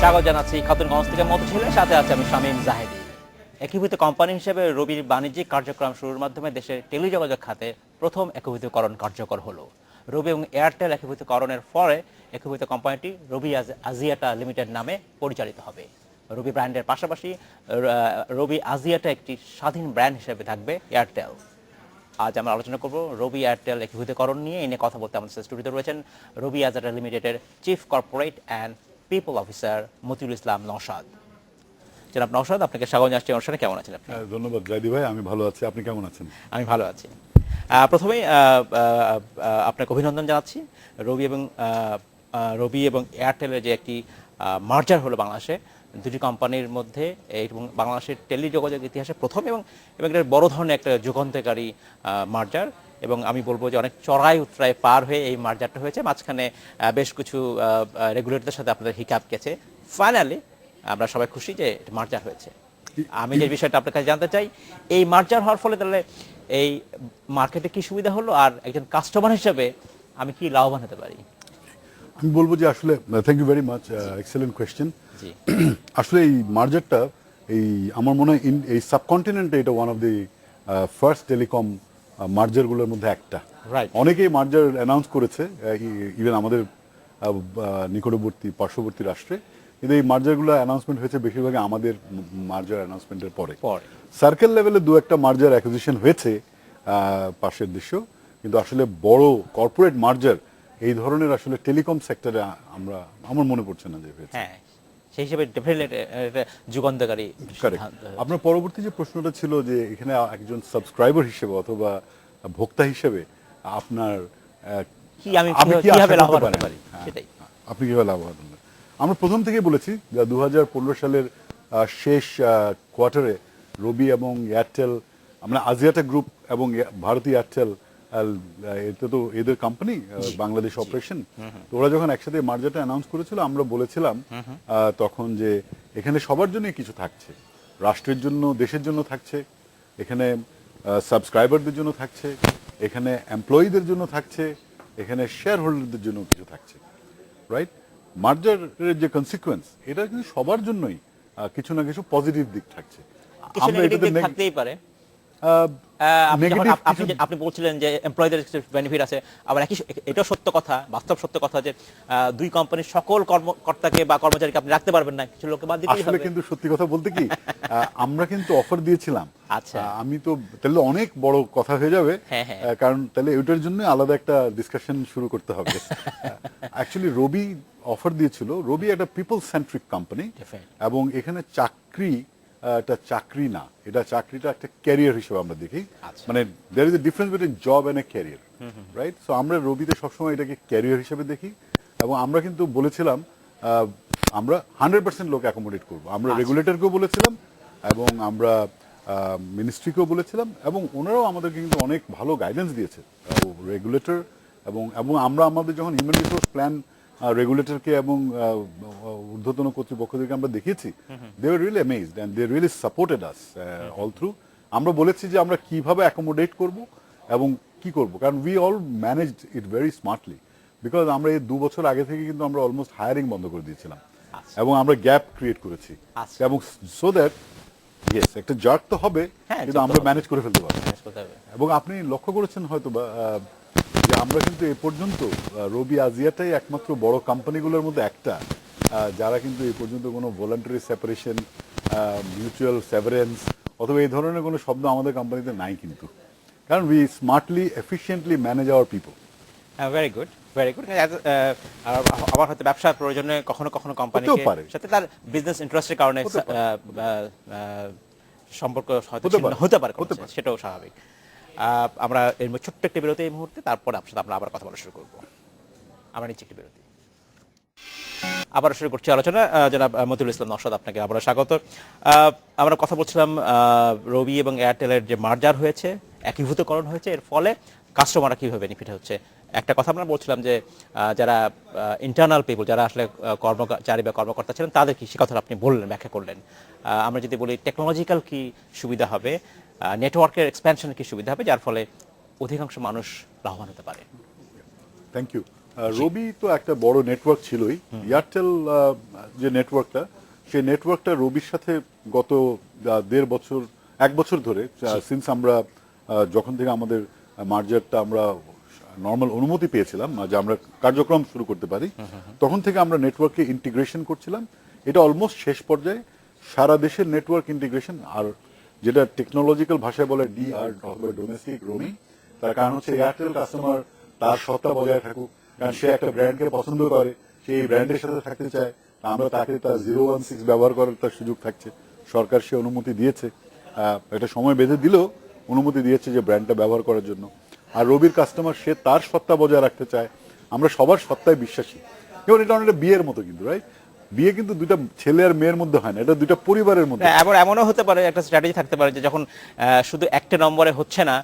স্বাগত জানাচ্ছি খাতুনগঞ্জ থেকে মধু ছিলেন, সাথে আছে আমি শামীম জাহেদি। একীভূত কোম্পানি হিসেবে রবির বাণিজ্যিক কার্যক্রম শুরুর মাধ্যমে দেশের টেলিযোগাযোগ খাতে প্রথম একীভূতকরণ কার্যকর হলো। রবি এবং এয়ারটেল একীভূতকরণের পরে একীভূত কোম্পানিটি রবি আজিয়াটা লিমিটেড নামে পরিচালিত হবে। রবি ব্র্যান্ডের পাশাপাশি রবি আজিয়াটা একটি স্বাধীন ব্র্যান্ড হিসেবে থাকবে এয়ারটেল। আজ আমরা আলোচনা করব রবি এয়ারটেল একীভূতকরণ নিয়ে। এনে কথা বলতে আমাদের স্টুডিওতে রয়েছেন রবি আজিয়াটা লিমিটেডের chief corporate and people officer Matiul Islam Naushad. জনাব নওশাদ, আপনাকে স্বাগত জানাচ্ছি অনুষ্ঠানে। কেমন আছেন আপনি? ধন্যবাদ জাহিদি ভাই, আমি ভালো আছি। আপনি কেমন আছেন? আমি ভালো আছি। প্রথমেই আপনাকে অভিনন্দন জানাচ্ছি। রবি এবং এয়ারটেলের যে একটি মার্জার হলো বাংলাদেশে দুটি কোম্পানির মধ্যে, এবং বাংলাদেশের টেলিযোগাযোগ ইতিহাসে প্রথম এবং একটা বড় ধরনের একটা যুগান্তকারী মার্জার। এবং আমি বলবো যে অনেক চড়াই উতরাই পার হয়ে এই মার্জারটা হয়েছে। মাঝখানে বেশ কিছু রেগুলেটরদের সাথে আপনাদের হিকাপ গেছে। ফাইনালি আমরা সবাই খুশি যে মার্জার হয়েছে। আমি যে বিষয়টা আপনার কাছে জানতে চাই, এই মার্জার হওয়ার ফলে তাহলে এই মার্কেটে কি সুবিধা হলো, আর একজন কাস্টমার হিসেবে আমি কি লাভবান হতে পারি? আমি বলবো যে আসলে thank you very much, excellent question. আসলে এই মার্জারটা আমার মনে হয় এই সাবকন্টিনেন্টে এটা one of the first telecom মার্জারগুলোর মধ্যে একটা। অনেকেই মার্জার অ্যানাউন্স করেছে, ইভেন আমাদের নিকটবর্তী পার্শ্ববর্তী রাষ্ট্রে, কিন্তু এই মার্জারগুলো অ্যানাউন্সমেন্ট হয়েছে বেশিরভাগই আমাদের মার্জার অ্যানাউন্সমেন্টের পরে। সার্কেল লেভেলে দু একটা মার্জার অ্যাকুইজিশন হয়েছে পাশের দেশেও, কিন্তু আসলে বড় কর্পোরেট মার্জার এই ধরনের আসলে টেলিকম সেক্টরে আমার মনে পড়ছে না যে হয়েছে। হ্যাঁ, সেই হিসেবে যুগান্তকারী। আপনার পরবর্তী যে প্রশ্নটা ছিল যে এখানে একজন সাবস্ক্রাইবার হিসেবে অথবা ভোক্তা হিসেবে আপনার আপনি কিভাবে লাভবান হতে পারি, আপনি কিভাবে লাভবান হবেন। আমরা প্রথম থেকেই বলেছি 2015 সালের শেষ কোয়ার্টারে রবি এবং এয়ারটেল, আমরা আজিয়াটা গ্রুপ এবং ভারতী এয়ারটেল, এটা তো এদের কোম্পানি, বাংলাদেশ অপারেশন, তো ওরা যখন একসাথে মার্জারটা অ্যানাউন্স করেছিল আমরা বলেছিলাম তখন যে এখানে সবার জন্যই কিছু থাকছে, রাষ্ট্রের জন্য, দেশের জন্য থাকছে, এখানে সাবস্ক্রাইবারদের জন্য থাকছে, এখানে এমপ্লয়ীদের জন্য থাকছে, এখানে শেয়ার হোল্ডারদের জন্য কিছু থাকছে। রাইট? মার্জারের যে কনসিকুয়েন্স, এটা কিন্তু সবার জন্যই কিছু না কিছু পজিটিভ দিক থাকছে। আমরা এটাতে থাকতেই পারে। আপনি বলছিলেন যে এমপ্লয়ীদের বেনিফিট আছে, আবার এটাও সত্য কথা, বাস্তব সত্য কথা যে দুই কোম্পানির সকল কর্মকর্তাকে বা কর্মচারীকে আপনি রাখতে পারবেন না, কিছু লোককে বাদ দিতে হবে। আসলে কিন্তু সত্যি কথা বলতে কি, আমরা কিন্তু অফার দিয়েছিলাম। আচ্ছা, আমি তো তাহলে অনেক বড় কথা হয়ে যাবে, কারণ তাহলে এটার জন্য আলাদা একটা ডিসকাশন শুরু করতে হবে। অ্যাকচুয়ালি রবি অফার দিয়েছিল, রবি একটা পিপল সেন্ট্রিক কোম্পানি, এবং এখানে চাকরি এটা চাকরি না, এটা চাকরিটা একটা ক্যারিয়ার হিসেবে আমরা দেখি। মানে there is a difference between job and a career, right? So আমরা রবিতে সবসময় এটাকে ক্যারিয়ার হিসেবে দেখি, এবং আমরা কিন্তু বলেছিলাম আমরা 100% লোক অ্যাকোমোডেট করবো। আমরা রেগুলেটরকেও বলেছিলাম এবং আমরা মিনিস্ট্রিকেও বলেছিলাম, এবং ওনারাও আমাদেরকে কিন্তু অনেক ভালো গাইডেন্স দিয়েছে, রেগুলেটর এবং আমরা আমাদের যখন হিউম্যান রিসোর্স প্ল্যান রেগুলেটরকে এবং ঊর্ধ্বতন কর্তৃপক্ষদেরকে আমরা দেখিয়েছি, they were really amazed and they really supported us all through. আমরা বলেছি যে আমরা কিভাবে অ্যাকোমোডেট করব এবং কি করব, কারণ we all managed it very smartly, because আমরা এই 2 বছর আগে থেকে কিন্তু আমরা অলমোস্ট হায়ারিং বন্ধ করে দিয়েছিলাম, এবং আমরা গ্যাপ ক্রিয়েট করেছি, এবং সো দ্যাট ইয়েস একটা জার্ক তো হবে, কিন্তু আমরা ম্যানেজ করে ফেলতে পারবো। এবং আপনি লক্ষ্য করেছেন হয়তো বা যে আমরা কিন্তু এ পর্যন্ত রবি আজিয়াটাই একমাত্র বড় কোম্পানিগুলোর মধ্যে একটা যারা কিন্তু এই পর্যন্ত কোনো ভলান্টারি সেপারেশন, মিউচুয়াল সেভারেন্স অথবা এই ধরনের কোনো শব্দ আমাদের কোম্পানিতে নাই, কিন্তু কারণ we smartly efficiently manage hour people. Very good, very good. আবার হয়তো ব্যবসার প্রয়োজনে কখনো কখনো কোম্পানির সাথে তার বিজনেস ইন্টারেস্টের কারণে সম্পর্ক হতে পারে, সেটাও স্বাভাবিক। আমরা এর ছোট্ট একটি বিরতি এই মুহূর্তে, তারপর আপনার সাথে আমরা আবার কথা বলা শুরু করবো। আমরা নিচ্ছি একটি বিরতি, আবার শুরু করছি আলোচনা। জনাব মতিউল ইসলাম নওশাদ, আপনাকে আবার স্বাগত। আমরা কথা বলছিলাম রবি এবং এয়ারটেলের যে মার্জার হয়েছে, একীভূতকরণ হয়েছে, এর ফলে কাস্টমাররা কীভাবে বেনিফিট হচ্ছে। একটা কথা আমরা বলছিলাম যে যারা ইন্টারনাল পিপল, যারা আসলে কর্মচারী বা কর্মকর্তা ছিলেন, তাদের কি সে কথাটা আপনি বললেন, ব্যাখ্যা করলেন। আমরা যদি বলি টেকনোলজিক্যাল কি সুবিধা হবে, নেটওয়ার্কের এক্সপ্যানশন কি সুবিধা হবে, যার ফলে অধিকাংশ মানুষ লাভবান হতে পারে। Thank you. রবি তো একটা বড় নেটওয়ার্ক ছিলই। এয়ারটেল যে নেটওয়ার্কটা, সেই নেটওয়ার্কটা রবির সাথে গত 1.5 বছর 1 বছর ধরে, সিন্স আমরা যখন থেকে আমাদের মার্জারটা আমরা নর্মাল অনুমতি পেয়েছিলাম যে আমরা কার্যক্রম শুরু করতে পারি, তখন থেকে আমরা নেটওয়ার্কে ইন্টিগ্রেশন করছিলাম। এটা অলমোস্ট শেষ পর্যায়ে সারা দেশের নেটওয়ার্ক ইন্টিগ্রেশন। আর যেটা টেকনোলজিক্যাল ভাষায় বলে ডিআর, ডোমেস্টিক রোমিং, তার কারণ হচ্ছে এয়ারটেল কাস্টমার তার সত্তা বজায় থাকুক, কারণ সে একটা ব্র্যান্ডকে পছন্দ করে, সে এই ব্র্যান্ডের সাথে থাকতে চায়, আমরা তাকে তার 016 ব্যবহার করার তার সুযোগ থাকছে। সরকার সে অনুমতি দিয়েছে, একটা সময় বেঁধে দিলেও অনুমতি দিয়েছে যে ব্র্যান্ডটা ব্যবহার করার জন্য। আর রবির কাস্টমার সে তার সত্তা বজায় রাখতে চায়, আমরা সবার সত্তায় বিশ্বাসী। যেমন এটা অনেকটা বিয়ের মতো কিন্তু, রাইট? বিয়ে কিন্তু দুইটা ছেলে আর মেয়ের মধ্যে হয় না, এটা দুইটা পরিবারের মধ্যে। আবার এমনও হতে পারে, একটা স্ট্র্যাটেজি থাকতে পারে যে যখন শুধু একটা নম্বরে হচ্ছে না,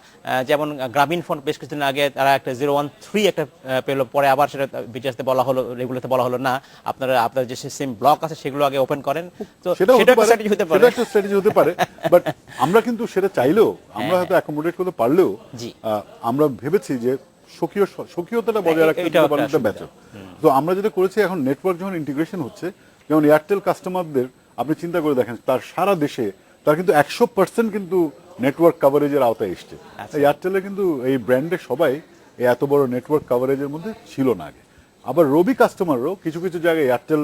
যেমন গ্রামীণ ফোন বেশ কিছুদিন আগে তারা একটা 013 একটা পেলো, পরে আবার সেটা বিটিএসতে বলা হলো, রেগুলেতে বলা হলো না, আপনার যে সিম ব্লক আছে সেগুলো আগে ওপেন করেন। তো সেটা একটা স্ট্র্যাটেজি হতে পারে, সেটা একটা স্ট্র্যাটেজি হতে পারে। বাট আমরা কিন্তু সেটা চাইলেও, আমরা হয়তো অ্যাকোমোডেট করতে পারলেও, আমরা ভেবেছি যে স্বকীয়তাটা বজায় রাখতে একটা ব্যাপার। তো আমরা যেটা করেছি, এখন নেটওয়ার্ক যখন ইন্টিগ্রেশন হচ্ছে, যেমন এয়ারটেল কাস্টমারদের আপনি চিন্তা করে দেখেন, তার সারা দেশে তার কিন্তু 100% কিন্তু নেটওয়ার্ক কভারেজের আওতায় এসছে। এয়ারটেলে কিন্তু এই ব্র্যান্ডের সবাই এত বড় নেটওয়ার্ক কভারেজের মধ্যে ছিল না আগে। আবার রবি কাস্টমারও কিছু কিছু জায়গায় এয়ারটেল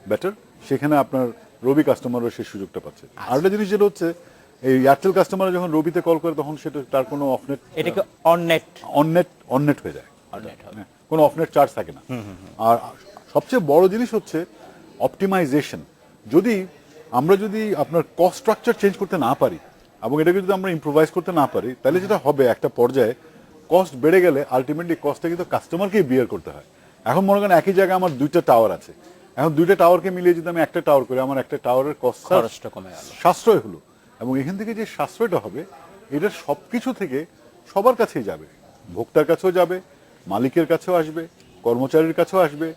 বেটার, সেখানে আপনার রবি কাস্টমারও সেই সুযোগটা পাচ্ছে। আর একটা জিনিস যেটা হচ্ছে, এই এয়ারটেল কাস্টমার যখন রবিতে কল করে, তখন সেটা তার কোনো অফনেট, এটাকে অননেট হয়ে যায়, কোনো অফনেট চার্জ থাকে না। আর সবচেয়ে বড় জিনিস হচ্ছে অপটিমাইজেশন। আমরা যদি আপনার কস্ট স্ট্রাকচার চেঞ্জ করতে না পারি, এবং এটাকে যদি আমরা ইম্প্রোভাইজ করতে না পারি, তাহলে যেটা হবে, একটা পর্যায়ে কস্ট বেড়ে গেলে আলটিমেটলি কস্টটা কিন্তু কাস্টমারকেই বিয়ার করতে হয়। এখন মনে করেন একই জায়গায় আমার 2টা টাওয়ার আছে, এখন 2টা টাওয়ারকে মিলিয়ে যদি আমি একটা টাওয়ার করি, আমার একটা টাওয়ারের কস্টটা কমে গেল, সাশ্রয় হলো। এবং এখান থেকে যে সাশ্রয়টা হবে, এটা সবকিছু থেকে সবার কাছেই যাবে, ভোক্তার কাছেও যাবে, মালিকের কাছেও আসবে, কর্মচারীর কাছেও আসবে,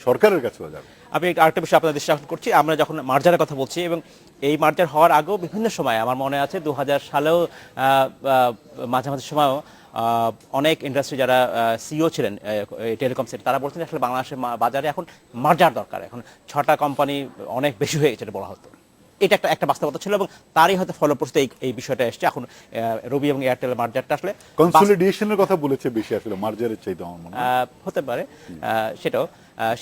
সরকারের কাছেও যাবে। আমি আরেকটা বিষয় আপনাদের দৃষ্টি করছি, আমরা যখন মার্জারের কথা বলছি, এবং এই মার্জার হওয়ার আগেও বিভিন্ন সময়, আমার মনে আছে 2000 সালেও মাঝামাঝি সময়ও অনেক ইন্ডাস্ট্রি যারা সিইও ছিলেন টেলিকম সেক্টর, তারা বলছেন আসলে বাংলাদেশের বাজারে এখন মার্জার দরকার, এখন 6টা কোম্পানি অনেক বেশি হয়ে গেছে বলা হতো। এটা একটা বাস্তবতা ছিল, এবং তারই হয়তো ফলপ্রসূ এই বিষয়টা এসছে। এখন রবি এবং এয়ারটেল মার্জারটা আসলে কনসলিডেশনের কথা বলেছে বেশি, আসলে মার্জারের চাইতে আমার মনে হয় হতে পারে,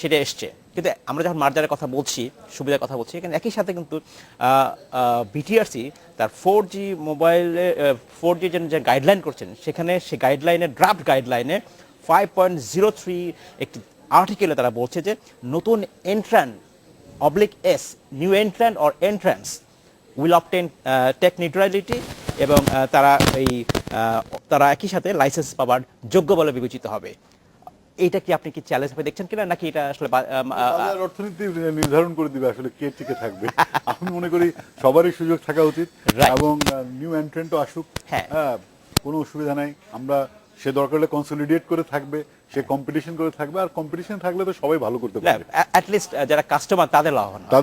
সেটা এসছে। কিন্তু আমরা যখন মার্জারের কথা বলছি, সুবিধার কথা বলছি, কিন্তু একই সাথে কিন্তু বিটিআরসি তার 4G মোবাইলে 4G যে গাইডলাইন করছেন, সেখানে সে গাইডলাইনে, ড্রাফট গাইডলাইনে 5.03 একটি আর্টিকেলে তারা বলছে যে নতুন entrant /S new entrant or entrance will obtain tech neutrality, এবং তারা একই সাথে লাইসেন্স পাওয়ার যোগ্য বলে বিবেচিত হবে। এইটা কি আপনি কি চ্যালেঞ্জ ভাবে দেখছেন কিনা, নাকি এটা আসলে অর্থনীতি নির্ধারণ করে দিবে আসলে কে টিকে থাকবে? আমি মনে করি সবারই সুযোগ থাকা উচিত, এবং নিউ এন্ট্রেন্টও আসুক, হ্যাঁ, কোনো অসুবিধা নাই। আমরা সে দরকার হলে কনসলিডেট করে থাকবে, সে কম্পিটিশন করে থাকবে, আর কম্পিটিশন থাকলে তো সবাই ভালো করতে পারবে, অ্যাট লিস্ট যারা কাস্টমার তাদের লাভবান হয়,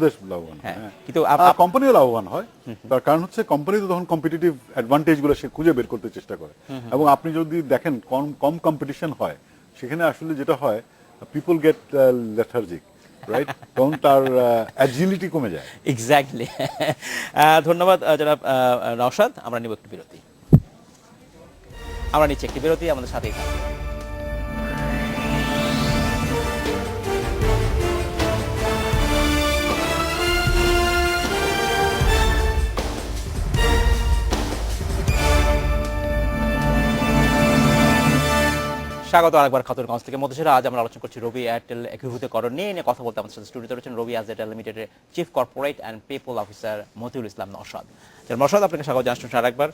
কিন্তু কোম্পানিও লাভবান হয়। তার কারণ হচ্ছে কোম্পানি তো তখন কম্পিটিটিভ অ্যাডভান্টেজ গুলো সে খুঁজে বের করতে চেষ্টা করে, এবং আপনি যদি দেখেন কম কম্পিটিশন হয়, সেখানে আসলে যেটা হয়, পিপল গেট লেথার্জিক, রাইট? তখন তার অ্যাজিলিটি কমে যায়। এক্স্যাক্টলি। ধন্যবাদ জনাব নওশাদ। আমরা নিব একটু বিরতি, নিচ্ছি একটি বিরতি, আমাদের সাথেই থাকবে। স্বাগত আরেকবার খাতুনগঞ্জ থেকে মধ্যশিরা। আজ আমরা আলোচনা করছি রবি এয়ারটেল একীভূতকরণ নিয়ে কথা বলতে আমাদের সাথে স্টুডিওতে রয়েছেন রবি এয়ারটেল লিমিটেডের chief corporate and people officer Matiul Islam Naushad. Naushad, আপনাকে স্বাগত জানাচ্ছি আরেকবার।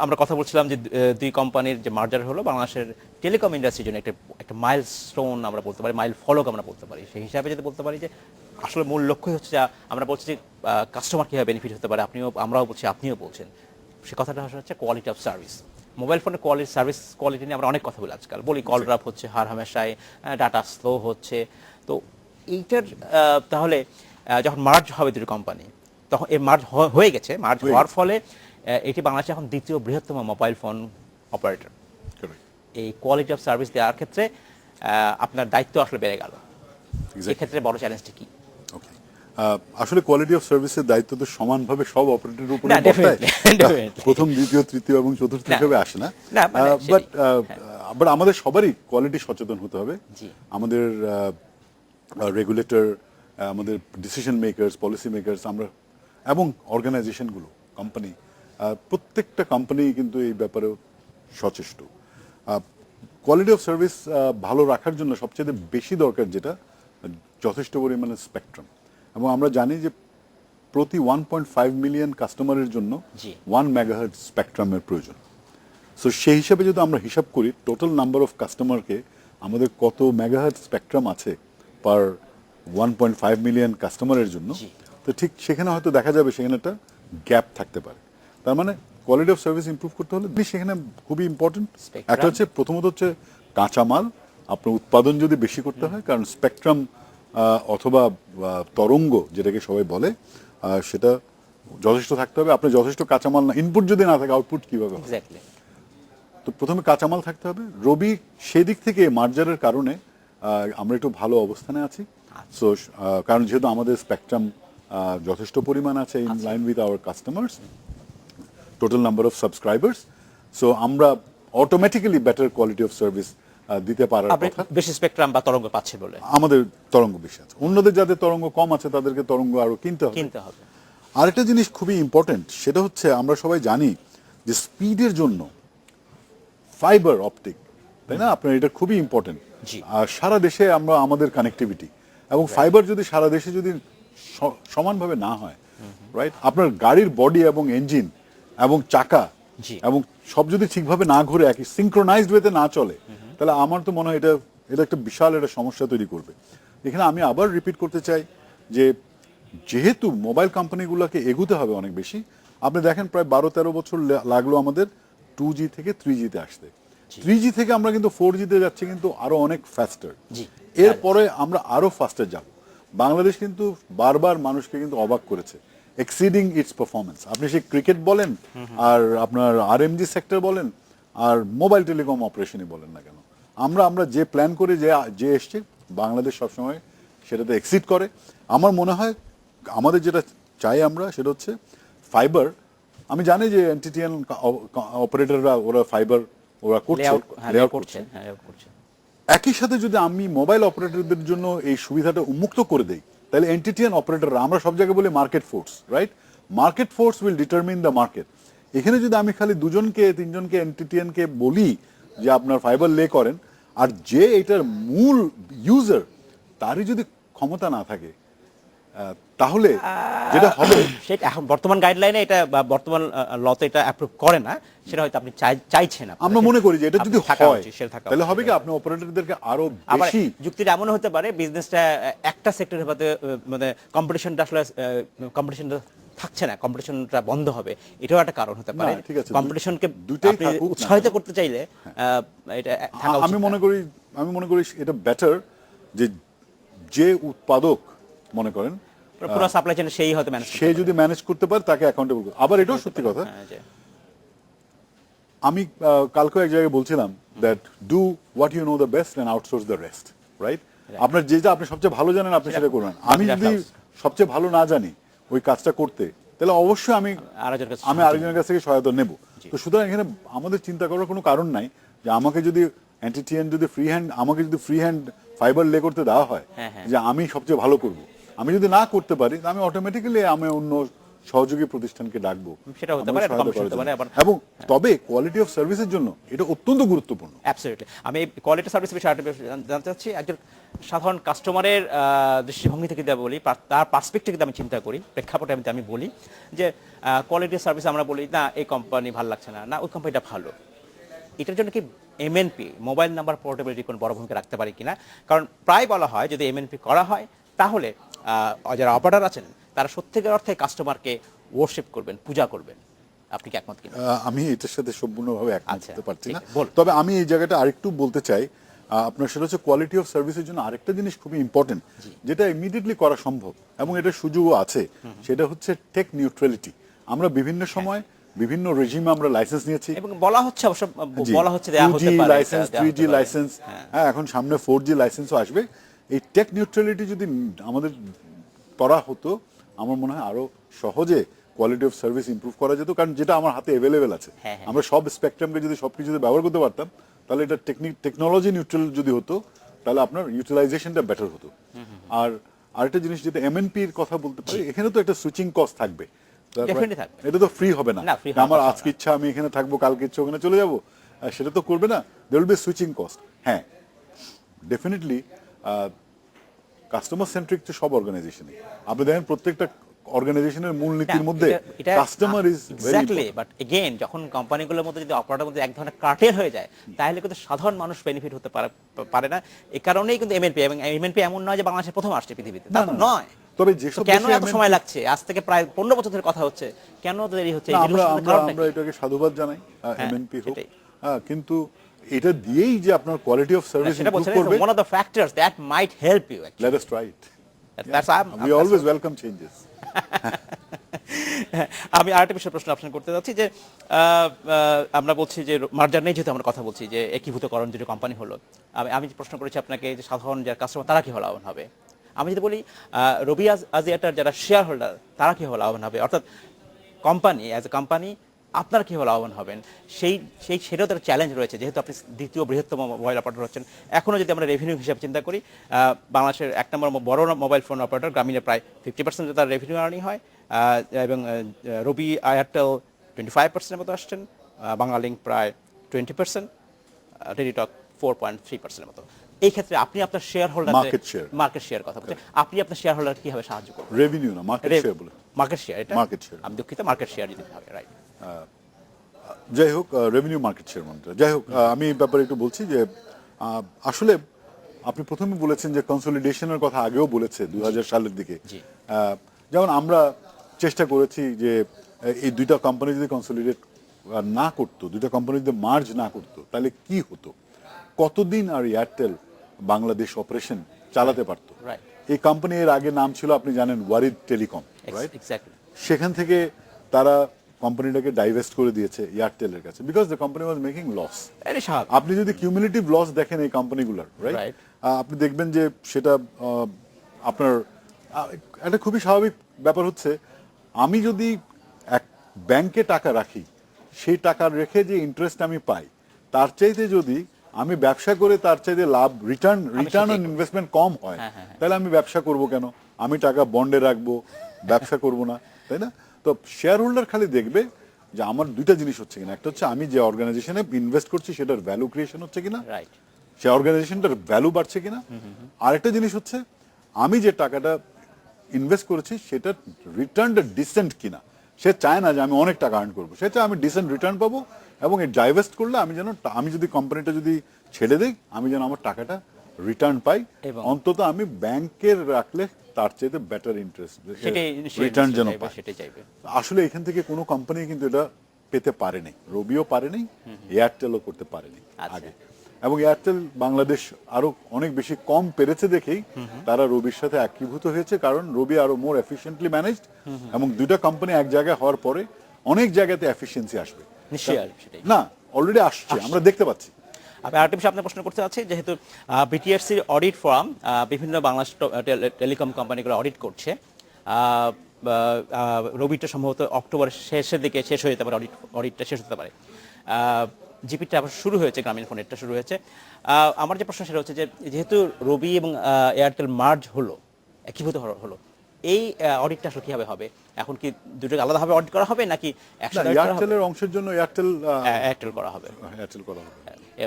আমরা কথা বলছিলাম যে দুই কোম্পানির যে মার্জার হলো বাংলাদেশের টেলিকম ইন্ডাস্ট্রির জন্য একটা মাইলস্টোন আমরা বলতে পারি, মাইল ফলক আমরা বলতে পারি। সেই হিসাবে যদি বলতে পারি যে আসলে মূল লক্ষ্যই হচ্ছে, আমরা বলছি যে কাস্টমার কীভাবে বেনিফিট হতে পারে, আমরাও বলছি, আপনিও বলছেন, সে কথাটা হচ্ছে কোয়ালিটি অফ সার্ভিস। মোবাইল ফোনের কোয়ালিটি, সার্ভিস কোয়ালিটি নিয়ে আমরা অনেক কথা বলি আজকাল, বলি কল ড্রপ হচ্ছে হার হামেশায়, ডাটা স্লো হচ্ছে। তো এইটার তাহলে যখন মার্জ হবে দুটো কোম্পানি, তখন এই মার্জ হয়ে গেছে, মার্জ হওয়ার ফলে এটি বাংলাদেশে এখন দ্বিতীয় বৃহত্তম মোবাইল ফোন অপারেটর। এই কোয়ালিটি অফ সার্ভিস দেওয়ার ক্ষেত্রে আপনার দায়িত্ব আসলে বেড়ে গেল। এক্ষেত্রে বড় চ্যালেঞ্জটা কি? আসলে কোয়ালিটি অফ সার্ভিসের দায়িত্ব তো সমানভাবে সব অপারেটরের উপরে প্রথম, দ্বিতীয়, তৃতীয় এবং চতুর্থ হিসেবে আসে না। বাট আমাদের সবারই কোয়ালিটি সচেতন হতে হবে। আমাদের রেগুলেটর, আমাদের ডিসিশন মেকারস, পলিসি মেকারস, আমরা এবং অর্গানাইজেশনগুলো, কোম্পানি, প্রত্যেকটা কোম্পানি কিন্তু এই ব্যাপারে সচেষ্ট। কোয়ালিটি অফ সার্ভিস ভালো রাখার জন্য সবচেয়ে বেশি দরকার যেটা, যথেষ্ট পরিমাণে স্পেকট্রাম। এবং আমরা জানি যে প্রতি 1.5 মিলিয়ন কাস্টমারের জন্য 1 মেগাহার্টজ স্পেকট্রামের প্রয়োজন। সো সেই হিসাবে যদি আমরা হিসাব করি টোটাল নাম্বার অফ কাস্টমারকে আমাদের কত মেগাহার্টজ স্পেকট্রাম আছে পার 1.5 মিলিয়ন কাস্টমারের জন্য, তো ঠিক সেখানে হয়তো দেখা যাবে সেখানে একটা গ্যাপ থাকতে পারে। তার মানে কোয়ালিটি অফ সার্ভিস ইমপ্রুভ করতে হলে সেখানে খুবই ইম্পর্টেন্ট একটা হচ্ছে, প্রথমত হচ্ছে কাঁচামাল আপনার উৎপাদন যদি বেশি করতে হয়, কারণ স্পেকট্রাম অথবা তরঙ্গ যেটাকে সবাই বলে সেটা যথেষ্ট থাকতে হবে। আপনার যথেষ্ট কাঁচামাল না, ইনপুট যদি না থাকে আউটপুট কিভাবে হবে? তো প্রথমে কাঁচামাল থাকতে হবে। রবি সেদিক থেকে মার্জারের কারণে আমরা একটু ভালো অবস্থানে আছি। সো কারণ যেহেতু আমাদের স্পেকট্রাম যথেষ্ট পরিমাণ আছে in line with our customers, total number of subscribers, so আমরা automatically better quality of service দিতে পারার কথা। বেশি স্পেকট্রাম বা তরঙ্গ পাচ্ছে বলে আমাদের তরঙ্গ বেশি আছে। অন্যদের যাদের তরঙ্গ কম আছে তাদেরকে তরঙ্গ আরো কিনতে হবে। আরেকটা জিনিস খুবই ইম্পর্টেন্ট, সেটা হচ্ছে আমরা সবাই জানি যে স্পিডের জন্য ফাইবার অপটিক, তাই না? আপনার এটা খুবই ইম্পর্টেন্ট। আর সারা দেশে আমরা আমাদের কানেক্টিভিটি এবং ফাইবার যদি সারা দেশে যদি সমানভাবে না হয়, রাইট, আপনার গাড়ির বডি এবং ইঞ্জিন এবং চাকা এবং সব যদি ঠিকভাবে না ঘুরে একই সিনক্রোনাইজড ওয়েতে না চলে, তাহলে আমার তো মনে হয় এটা একটা বিশাল একটা সমস্যা তৈরি করবে। এখানে আমি আবার রিপিট করতে চাই যে যেহেতু মোবাইল কোম্পানিগুলোকে এগুতে হবে অনেক বেশি, আপনি দেখেন প্রায় 12-13 বছর লাগলো আমাদের 2G থেকে 3G তে আসতে। 3G থেকে আমরা কিন্তু 4G তে যাচ্ছি, কিন্তু আরো অনেক ফাস্টার। এরপরে আমরা আরো ফাস্টার যাব। বাংলাদেশ কিন্তু বারবার মানুষকে কিন্তু অবাক করেছে, এক্সিডিং ইটস পারফরমেন্স। আপনি সেই ক্রিকেট বলেন, আর আপনার আরএমজি সেক্টর বলেন, আর মোবাইল টেলিকম অপারেশনই বলেন না কেন, আমরা যে প্ল্যান করে যে এসছে, বাংলাদেশ সবসময় সেটাতে এক্সিড করে। আমার মনে হয় আমাদের যেটা চাই আমরা সেটা হচ্ছে ফাইবার। আমি জানি যে এনটিটিএন অপারেটররা ওরা ফাইবার ওরা করছে, একই সাথে যদি আমি মোবাইল অপারেটরদের জন্য এই সুবিধাটা উন্মুক্ত করে দেই, তাহলে এনটিটিএন অপারেটররা, আমরা সব জায়গায় বলি market force, right, market force will determine the market. এখানে যদি আমি খালি 2-3জনকে এনটিটিএনকে বলি যে আপনার ফাইবার লে করেন, আর যে এটার মূল ইউজার তারই যদি ক্ষমতা না থাকে, তাহলে যেটা হবে, সেটা এখন বর্তমান গাইডলাইনে এটা বা বর্তমান লতে এটা অ্যাপ্রুভ করে না, সেটা হয়তো আপনি চাইছেন। আমরা মনে করি যে এটা যদি হয় তাহলে হবে কি, আপনি অপারেটরদেরকে আরো বেশি, যুক্তিটা এমন হতে পারে বিজনেসটা একটা সেক্টরের মধ্যে মানে কম্পিটিশনটা আসলে কম্পিটিশনটা থাকছে না, কম্পিটিশনটা বন্ধ হবে, এটাও একটা কারণ হতে পারে। কম্পিটিশনকে আপনি উৎসাহিত করতে চাইলে এটা থাকা উচিত। আমি মনে করি এটা বেটার যে উৎপাদক মনে করেন পুরো সাপ্লাই চেইন সেই হয়তো ম্যানেজ, সে যদি ম্যানেজ করতে পারে তাকে অ্যাকাউন্টেবল। আবার এটাও সত্যি কথা, আমি কালকে এক জায়গায় বলছিলাম that do what you know the best and outsource the rest, right? আপনার যেটা আপনি সবচেয়ে ভালো জানেন আপনি সেটা করবেন। আমি যদি সবচেয়ে ভালো না জানি ওই কাজটা করতে, তাহলে অবশ্যই আমি আরেকজনের কাছ থেকে সহায়তা নেব। তো সুতরাং এখানে আমাদের চিন্তা করার কোনো কারণ নাই যে আমাকে যদি এনটিটিএন যদি ফ্রি হ্যান্ড ফাইবার লে করতে দেওয়া হয়, যে আমি সবচেয়ে ভালো করব। আমি যদি না করতে পারি, আমি অটোমেটিক্যালি আমি অন্য সহযোগী প্রতিষ্ঠানকে ডাকবো, সেটা হতে পারে, এবং তবে কোয়ালিটি অফ সার্ভিসের জন্য এটা অত্যন্ত গুরুত্বপূর্ণ। অ্যাবসলিউটলি। আমি কোয়ালিটি সার্ভিস বিষয়ে জানতে চাচ্ছি, একজন সাধারণ কাস্টমারের দৃষ্টিভঙ্গি থেকে বলি, তার পার্সপেক্টিভ থেকে আমি চিন্তা করি, প্রেক্ষাপটে আমি বলি যে কোয়ালিটি সার্ভিস আমরা বলি না এই কোম্পানি ভালো লাগছে না ওই কোম্পানিটা ভালো। এটার জন্য কি এমএনপি, মোবাইল নাম্বার পোর্টেবিলিটি, কোনো বড় ভূমিকা রাখতে পারে কিনা? কারণ প্রায় বলা হয় যদি এমএনপি করা হয় তাহলে যারা অপারেটর আছেন তারা সত্যিকার অর্থে কাস্টমারকে ওয়ার্শিপ করবেন, পূজা করবেন, আপনি কি একমত কিনা? আমি এটার সাথে সম্পূর্ণভাবে একমত আচ্ছা, হতে পারছি ঠিক না, আছে, বলুন। তবে আমি এই জায়গাটা আরেকটু বলতে চাই। আপনার সেটা হচ্ছে কোয়ালিটি অফ সার্ভিসের জন্য আরেকটা জিনিস খুবই ইম্পর্টেন্ট, যেটা ইমিডিয়েটলি করা সম্ভব এবং এটা সুযোগও আছে, সেটা হচ্ছে টেক নিউট্রালিটি। আমরা বিভিন্ন সময় বিভিন্ন রেজিমে আমরা লাইসেন্স নিয়েছি, এবং বলা হচ্ছে অবশ্য, বলা হচ্ছে দেয়া হতে পারে, লাইসেন্স, দেয়া হতে 3G পারে। লাইসেন্স, হ্যাঁ এখন সামনে 4G লাইসেন্সও আসবে। এই টেক নিউট্রালিটি যদি আমাদের করা হতো, আমার মনে হয় আরো সহজে কোয়ালিটি অফ সার্ভিস ইমপ্রুভ করা যেত, কারণ যেটা আমার হাতে অ্যাভেলেবেল আছে। আমরা সব স্পেকট্রামকে যদি সবকিছুতে ব্যবহার করতে পারতাম, তাহলে এটা টেকনোলজি নিউট্রাল যদি হতো, তাহলে আপনার ইউটিলাইজেশনটা বেটার হতো। আর আরেকটা জিনিস যেটা এমএনপি এর কথা বলতে পারি, এখানে তো একটা সুইচিং কস্ট থাকবে, Definitely থাকবে। এটা তো ফ্রি হবে না। free হওয়ার আমার কথা আজকে ইচ্ছা আমি এখানে থাকবো, কালকে ইচ্ছা ওখানে চলে যাবো, সেটা তো করবে না। There will be switching cost. হ্যাঁ, ডেফিনেটলি কাস্টমার সেন্ট্রিক তো সব অর্গানাইজেশনে। আপনি দেখেন প্রত্যেকটা অর্গানাইজেশনের মূলনীতির মধ্যে customer is exactly, but again যখন কোম্পানিগুলোর মধ্যে যদি অপারেটরের মধ্যে এক ধরনের কার্টেল হয়ে যায়, তাহলে কিন্তু সাধারণ মানুষ বেনিফিট হতে পারে না। এই কারণেই কিন্তু এমএনপি, এবং এমএনপি এমন নয় যে বাংলাদেশে প্রথম আসছে পৃথিবীতে, তা তো নয়। তবে যেসব কেন এত সময় লাগছে? আজ থেকে প্রায় 15 বছর ধরে কথা হচ্ছে, কেন দেরি হচ্ছে? আমরা এটাকে সাধুবাদ জানাই এমএনপি হোক, কিন্তু এটা দিয়েই যে আপনার কোয়ালিটি অফ সার্ভিস ইমপ্রুভ করবে, one of the factors that might help you actually. let us try it. We that's always welcome changes. আমি আরেকটা বিষয় প্রশ্ন আপনাকে করতে যাচ্ছি যে আমরা বলছি যে মার্জার নেই, যেহেতু আমরা কথা বলছি যে একীভূতকরণ যেটা কোম্পানি হলো, আমি প্রশ্ন করেছি আপনাকে যে সাধারণ যারা কাস্টমার তারা কি হলো লাভবান হবে। আমি যদি বলি রবি আজিয়াটার যারা শেয়ার হোল্ডার তারা কি হলো লাভবান হবে, অর্থাৎ কোম্পানি অ্যাজ এ কোম্পানি আপনারা কীভাবে লাভবান হবেন, সেটাও তার চ্যালেঞ্জ রয়েছে, যেহেতু আপনি দ্বিতীয় বৃহত্তম মোবাইল অপারেটর হচ্ছেন। এখনও যদি আমরা রেভিনিউ হিসাবে চিন্তা করি, বাংলাদেশের এক নম্বর বড় মোবাইল ফোন অপারেটর, গ্রামীণের প্রায় 50% তার রেভিনিউ আর্নিং হয়, এবং রবি এয়ারটেল 25% মতো আসছেন, বাংলালিংক প্রায় 20%, টেলিটক 4.3% মতো। এই ক্ষেত্রে আপনি আপনার শেয়ার হোল্ডার, মার্কেট শেয়ার কথা বলছেন, আপনি আপনার শেয়ার হোল্ডার কিভাবে সাহায্য করবেন? রেভিনিউ না, মার্কেট শেয়ার বলে। মার্কেট শেয়ার, এটা মার্কেট শেয়ার, আমি দুঃখিত, মার্কেট শেয়ার যদি হবে, রাইট। যাই হোক, রেভিনিউ মার্কেট শেয়ার মন্ত্র, যাই হোক, আমি এই ব্যাপারে একটু বলছি যে আসলে আপনি প্রথমে বলেছেন যে কনসলিডেশনের কথা আগেও বলেছে 2000 সালের দিকে। যেমন আমরা চেষ্টা করেছি যে এই দুইটা কোম্পানি যদি কনসলিডেট না করতো, দুইটা কোম্পানি যদি মার্জ না করতো, তাহলে কি হতো, কতদিন আর এয়ারটেল বাংলাদেশ অপারেশন চালাতে পারতো। এই কোম্পানি এর আগে নাম ছিল আপনি জানেন ওয়ারিদ টেলিকম, রাইট? সেখান থেকে তারা কোম্পানিটাকে ডাইভেস্ট করে দিয়েছে এয়ারটেলের কাছে, because the company was making loss. আপনি যদি কিউমুলেটিভ লস দেখেন এই কোম্পানিগুলোর, রাইট, আপনি দেখবেন যে সেটা আপনার একটা খুবই স্বাভাবিক ব্যাপার হচ্ছে, আমি যদি এক ব্যাংকে টাকা রাখি, সেই টাকা রেখে যে ইন্টারেস্ট আমি পাই, তার চাইতে যদি আমি ব্যবসা করে তার চাইতে লাভ রিটার্ন অন ইনভেস্টমেন্ট কম হয়, তাহলে আমি ব্যবসা করব কেন? আমি টাকা বন্ডে রাখবো, ব্যবসা করব না, তাই না? তো শেয়ার হোল্ডার খালি দেখবে যে আমার দুইটা জিনিস হচ্ছে কিনা, একটা হচ্ছে আমি যে অর্গানাইজেশনে ইনভেস্ট করছি সেটার ভ্যালু ক্রিয়েশন হচ্ছে কিনা, সে অর্গানাইজেশনটার ভ্যালু বাড়ছে কিনা, আরেকটা জিনিস হচ্ছে আমি যে টাকাটা ইনভেস্ট করেছি সেটার রিটার্নটা ডিসেন্ট কিনা। সে চায় না যে আমি অনেক টাকা আর্ন করবো, সে চায় আমি ডিসেন্ট রিটার্ন পাবো, এবং এই ডাইভেস্ট করলে আমি যদি কোম্পানিটা যদি ছেড়ে দেই, আমি যেন আমার টাকাটা রিটার্ন পাই, অন্তত আমি ব্যাংকের রাখলে তার চাইতে বেটার ইন্টারেস্ট রিটার্ন যেন পাই। আসলে এখান থেকে কোনো কোম্পানি কিন্তু এটা পেতে পারেনি, রবিও পারেনি, এয়ারটেলও করতে পারেনি আগে, এবং এয়ারটেল বাংলাদেশ আরো অনেক বেশি কম পেরেছে দেখেই তারা রবির সাথে একীভূত হয়েছে, কারণ রবি আরো মোর এফিশিয়েন্টলি ম্যানেজড, এবং দুইটা কোম্পানি এক জায়গায় হওয়ার পরে অনেক জায়গাতে এফিশিয়েন্সি আসবে না, অলরেডি আসছে, আমরা দেখতে পাচ্ছি। আমি আরেকটা বিষয় আপনার প্রশ্ন করতে চাচ্ছি, যেহেতু বিটিআরসির অডিট ফর্ম বিভিন্ন বাংলাদেশ টেলিকম কোম্পানিগুলো অডিট করছে, রবিটা সম্ভবত অক্টোবরের শেষের দিকে শেষ হয়ে যেতে পারে, অডিটটা শেষ হতে পারে, জিপিটা আবার শুরু হয়েছে, গ্রামীণ ফোনেরটা শুরু হয়েছে। আমার যে প্রশ্ন সেটা হচ্ছে যে যেহেতু রবি এবং এয়ারটেল মার্জ হলো, একীভূত হলো, এই অডিটটা আসলে কিভাবে হবে? এখন কি দুটোকে আলাদাভাবে অডিট করা হবে, নাকি একসাথে? এয়ারটেলের অংশের জন্য এয়ারটেল করা হবে,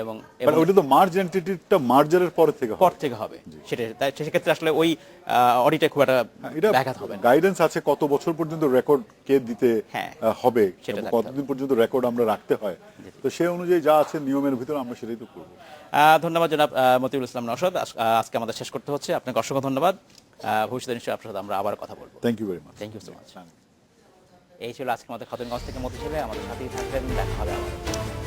এবং ওটা তো মার্জ এন্টিটিটা মার্জারের পর থেকে হবে, সেক্ষেত্রে আসলে ওই অডিটে খুব একটা ব্যাঘাত হবে না। গাইডেন্স আছে কত বছর পর্যন্ত রেকর্ড কে দিতে হবে, কতদিন পর্যন্ত রেকর্ড আমরা রাখতে হয়, তো সেই অনুযায়ী যা আছে নিয়মের ভিতরে আমরা সেটাই তো করব। ধন্যবাদ জনাব মতিউল ইসলাম নওশাদ, আজকে আমাদের শেষ করতে হচ্ছে, আপনাকে অসংখ্য ধন্যবাদ। ভবিষ্যতে নিশ্চয়ই আপনার সাথে আমরা আবার কথা বলবো। Thank you very much. Thank you so much. এই ছিল আজকের মতো খাতুনগঞ্জ থেকে মতিঝিলে, আমাদের সাথেই থাকবেন, দেখা হবে আবার।